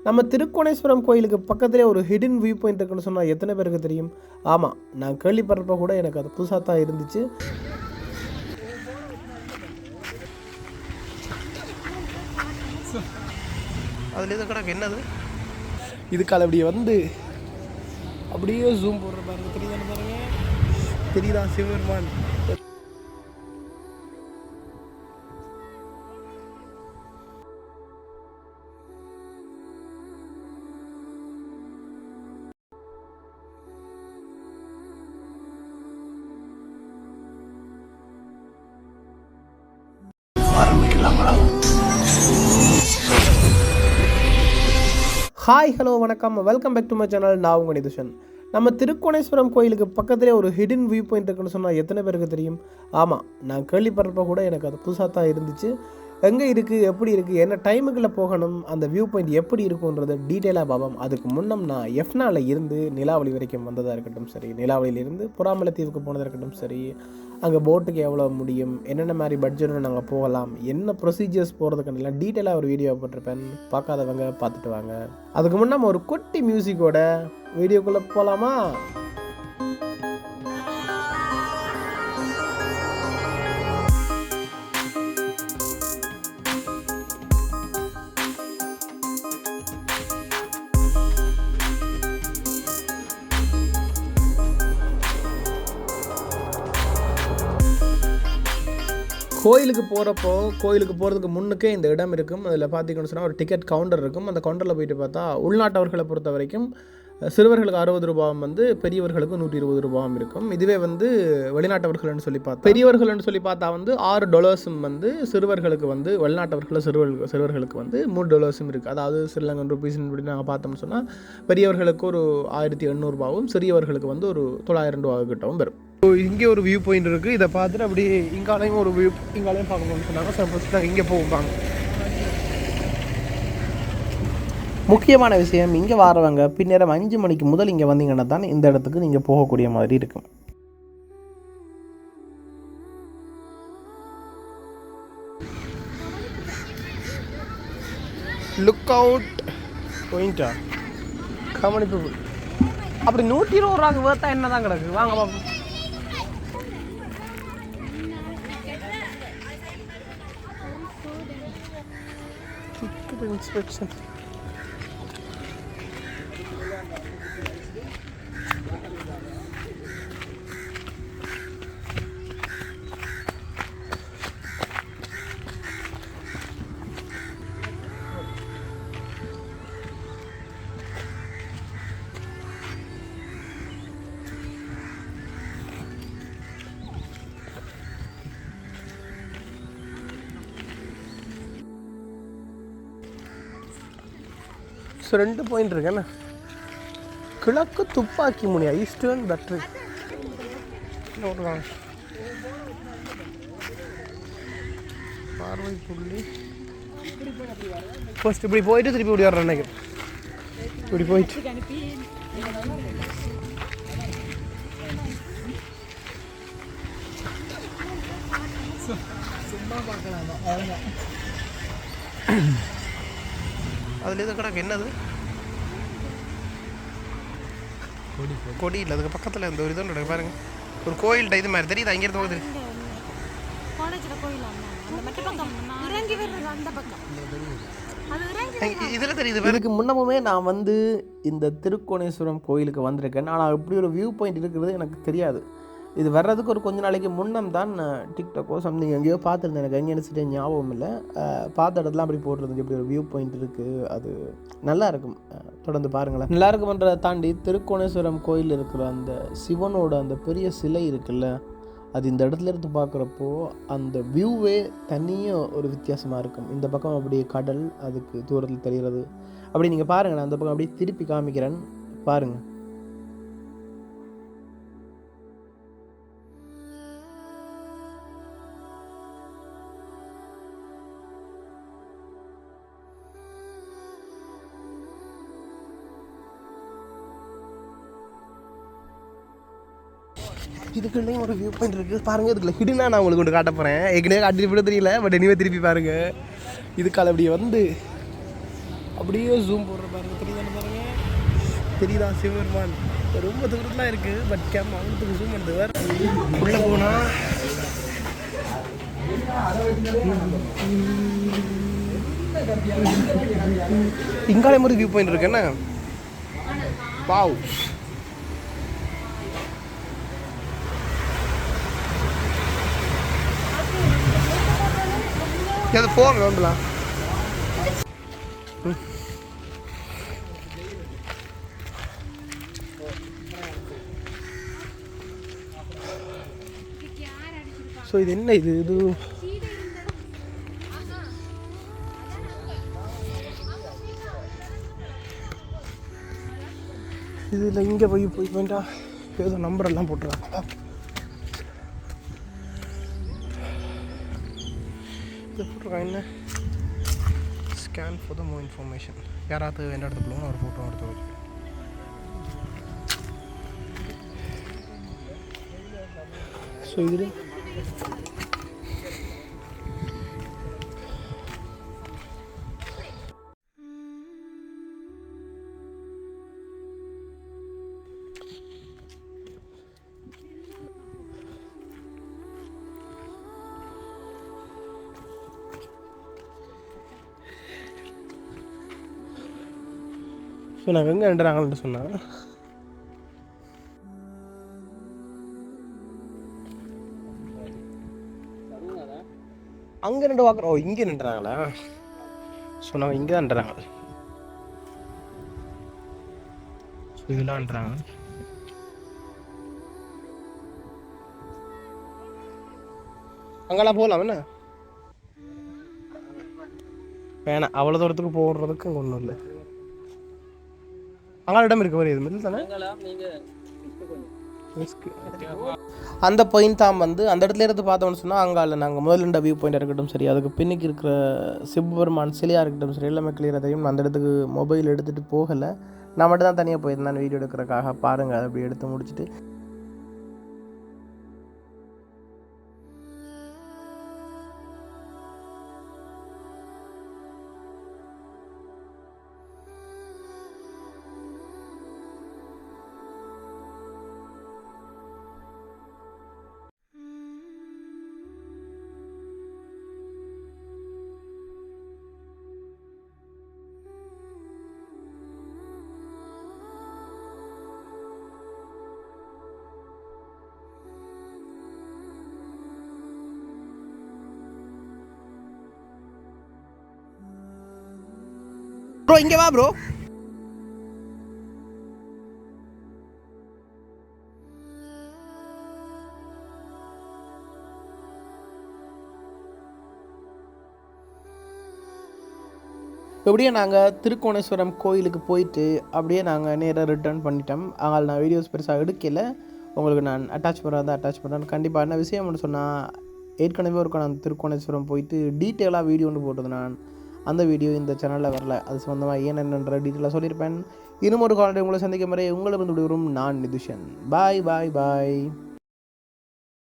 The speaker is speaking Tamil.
நம்ம திருக்கோணேஸ்வரம் கோயிலுக்கு பக்கத்துலேயே ஒரு ஹிடன் வியூ பாயிண்ட் இருக்குன்னு சொன்னால் எத்தனை பேருக்கு தெரியும்? ஆமாம், நான் கேள்விப்படுறப்ப கூட எனக்கு அது புதுசாக தான் இருந்துச்சு. அதில் எது கிடக்கு என்னது இதுக்கால அப்படியே வந்து அப்படியே ஜூம் போடுற பாருங்க, தெரியுதான்னு பாருங்க, தெரியுதா சிவபெருமான்? ஹாய், ஹலோ, வணக்கம், welcome back to my channel. நான் உங்கள் நிதுஷன். நம்ம திருக்கோணேஸ்வரம் கோயிலுக்கு பக்கத்துலேயே ஒரு ஹிடன் வியூ பாயிண்ட் இருக்குன்னு சொன்னால் எத்தனை பேருக்கு தெரியும்? ஆமாம், நான் கேள்விப்படுறப்ப கூட எனக்கு அது புதுசாக தான் இருந்துச்சு. எங்கே இருக்குது, எப்படி இருக்குது, என்ன டைமுக்குள்ளே போகணும், அந்த வியூ பாயிண்ட் எப்படி இருக்குன்றதை டீட்டெயிலாக பார்ப்போம். அதுக்கு முன்னம் நான் எஃப்னாவில் இருந்து நிலாவளி வரைக்கும் வந்ததாக இருக்கட்டும் சரி, நிலாவளியிலிருந்து புறாமலை தீவுக்கு போனதாக இருக்கட்டும் சரி, அங்கே போட்டுக்கு எவ்வளோ முடியும், என்னென்ன மாதிரி பட்ஜெட்டில் நாங்கள் போகலாம், என்ன ப்ரொசீஜர்ஸ் போகிறதுக்குலாம் டீட்டெயிலாக ஒரு வீடியோ போட்டிருப்பேன். பார்க்காதவங்க பார்த்துட்டு வாங்க. அதுக்கு முன்னே ஒரு குட்டி மியூசிக்கோட வீடியோக்குள்ளே போகலாமா? கோயிலுக்கு போகிறதுக்கு முன்னுக்கே இந்த இடம் இருக்கும். அதில் பார்த்தீங்கன்னு சொன்னால் ஒரு டிக்கெட் கவுண்டர் இருக்கும். அந்த கவுண்டரில் போயிட்டு பார்த்தா உள்நாட்டவர்களை பொறுத்த வரைக்கும் சிறுவர்களுக்கு 60 ரூபாயும் பெரியவர்களுக்கு 120 ரூபாயும் இருக்கும். இதுவே வெளிநாட்டவர்கள்னு சொல்லி பார்த்தா பெரியவர்கள்னு சொல்லி பார்த்தா $6 சிறுவர்களுக்கு வெளிநாட்டவர்கள் சிறுவர்களுக்கு $3 இருக்குது. அதாவது ஸ்ரீலங்கன் ருபீஸ்ன்னு இப்படி நாங்கள் பார்த்தோம்னு சொன்னால் பெரியவர்களுக்கு ஒரு 1800 ரூபாவும் சிறியவர்களுக்கு ஒரு 900 ரூபா கிட்டவும் வரும். இங்கே ஒரு வியூ பாயிண்ட் இருக்குது. இதை பார்த்துட்டு அப்படி இங்காலையும் ஒரு வியூ இங்காலையும் பார்க்கணும்னு சொன்னாங்க. சப்போஸ் நாங்கள் இங்கே போவாங்க. முக்கியமான விஷயம், இங்கே வரவங்க பின்னேரம் 5 மணிக்கு முதல் இங்கே வந்தீங்கன்னா தான் இந்த இடத்துக்கு நீங்கள் போகக்கூடிய மாதிரி இருக்கும். லுக் அவுட் பாயிண்டா கவனிப்பு. அப்படி 120 ரூபாய்க்கு வேர்த்தா என்ன தான் கிடக்கு? வாங்க பார்ப்போம். இன்ஸ்பெக்ஷன் ஸோ 2 பாயிண்ட் இருக்குண்ணா. கிழக்கு துப்பாக்கி முனியா, ஈஸ்டர்ன் பேட்டரி பார்வை புள்ளி. ஃபர்ஸ்ட் இப்படி போயிட்டு திருப்பி இப்படி வர்றேன். நினைக்கிறேன் இப்படி போயிட்டு சும்மா பார்க்கலாம். அதில் எது கிடக்கு என்னது கொடி இல்லை, அதுக்கு பக்கத்தில் இந்த ஒரு இதுன்னு கிடக்கு பாருங்க. ஒரு கோயில்கிட்ட இது மாதிரி தெரியுது. அங்கேருந்து போகுது. இதில் தெரியுது. இதுக்கு முன்னமுமே நான் இந்த திருக்கோணேஸ்வரம் கோயிலுக்கு வந்திருக்கேன். ஆனால் இப்படி ஒரு வியூ பாயிண்ட் இருக்கிறது எனக்கு தெரியாது. இது வர்றதுக்கு ஒரு கொஞ்ச நாளைக்கு முன்னம் தான் டிக்டாக்கோ சம்திங் எங்கேயோ பார்த்துருந்தேன். எனக்கு எங்கே நினச்சிட்டு ஞாபகம் இல்லை. பார்த்த இடத்துல அப்படி போட்டிருந்தது. இப்படி ஒரு வியூ பாயிண்ட் இருக்குது. அது நல்லா இருக்கும். தொடர்ந்து பாருங்களேன். நல்லா இருக்கும்ன்றதை தாண்டி திருக்கோணேஸ்வரம் கோயில் இருக்கிற அந்த சிவனோட அந்த பெரிய சிலை இருக்குல்ல, அது இந்த இடத்துல இருந்து பார்க்குறப்போ அந்த வியூவே தனியாக ஒரு வித்தியாசமாக இருக்கும். இந்த பக்கம் அப்படியே கடல், அதுக்கு தூரத்தில் தெரிகிறது. அப்படி நீங்கள் பாருங்கள். நான் அந்த பக்கம் அப்படியே திருப்பி காமிக்கிறேன், பாருங்கள். இதுக்குள்ளேயும் ஒரு வியூ பாயிண்ட் இருக்குது பாருங்கள். இதுக்குள்ள ஹிடனாக நான் உங்களுக்கு கொண்டு காட்ட போகிறேன். ஏற்கனவே காட்டி விட தெரியல, பட் இனிமேல் திருப்பி பாருங்கள். இதுக்கால அப்படி அப்படியே ஜூம் போடுற பாருங்க, தெரியுதானே பாருங்க, தெரியுதா சிவபெருமான் ரொம்ப தூரத்துலாம் இருக்குது. பட் கேம் அவங்களுக்கு ஜூம் பண்ணுறது வேறு. உள்ளே போனால் இங்காலே மாதிரி வியூ பாயிண்ட் இருக்கு என்ன. வாவ், அது போங்க வந்துலாம். ஸோ இது என்ன, இது இதில் இங்கே போய் போயிட்டா ஏதோ நம்பர் எல்லாம் போட்டுருக்காங்க. இது போட்டிருக்காங்க என்ன, scan for the more information. யாராவது வேண்ட இடத்துக்குள்ள ஒரு ஃபோட்டோ எடுத்து. ஸோ இது ஸோ நாங்கள் எங்கே நின்றாங்கன்னு சொன்னால், அங்கே நின்று பார்க்குறோம். இங்கே நின்றாங்களா? ஸோ நாங்கள் இங்கே தான் நின்றாங்க. ஸோ இதெல்லாம் நின்றாங்க. அங்கெல்லாம் போகலாம் என்ன வேணாம், அவ்வளோ தூரத்துக்கு போடுறதுக்கு அங்கே ஒன்றும் இல்லை. அங்கே இடம் இருக்க மாதிரி இது தானே. அந்த பாயிண்ட் தான் வந்து அந்த இடத்துல இருந்து பார்த்தோம்னு சொன்னால், அங்கே நாங்கள் முதல்ல வியூ பாயிண்ட் இருக்கட்டும் சரி, அதுக்கு பின்னுக்கு இருக்கிற சிவபெருமான் சிலையாக இருக்கட்டும் சரி, எல்லாமே கிளியராக தெரியும். அந்த இடத்துக்கு மொபைல் எடுத்துகிட்டு போகலை, நான் மட்டும் தான் தனியாக போயிருந்தேன் வீடியோ எடுக்கிறக்காக. பாருங்கள், அதை அப்படி எடுத்து முடிச்சுட்டு ப்ரோ இங்கே வா ப்ரோ. எப்படியே நாங்கள் திருக்கோணேஸ்வரம் கோயிலுக்கு போயிட்டு அப்படியே நாங்கள் நேராக ரிட்டர்ன் பண்ணிட்டோம். அதனால் நான் வீடியோஸ் பெருசாக எடுக்கலை, உங்களுக்கு நான் அட்டாச் பண்ணுறேன். கண்டிப்பாக என்ன விஷயம்னு சொன்னால், ஏற்கனவே ஒரு நான் திருக்கோணேஸ்வரம் போயிட்டு டீட்டெயிலாக வீடியோ ஒன்று போட்டது. நான் அந்த வீடியோ இந்த சேனலில் வரல, அது சம்மந்தமாக என்னென்னன்ற டீட்டெயிலாக சொல்லியிருப்பேன். இன்னும் ஒரு காலத்தை உங்களை சந்திக்கும் வரை உங்களிடம் விடுவரும் நான் நிதுஷன். பாய் பாய் பாய்.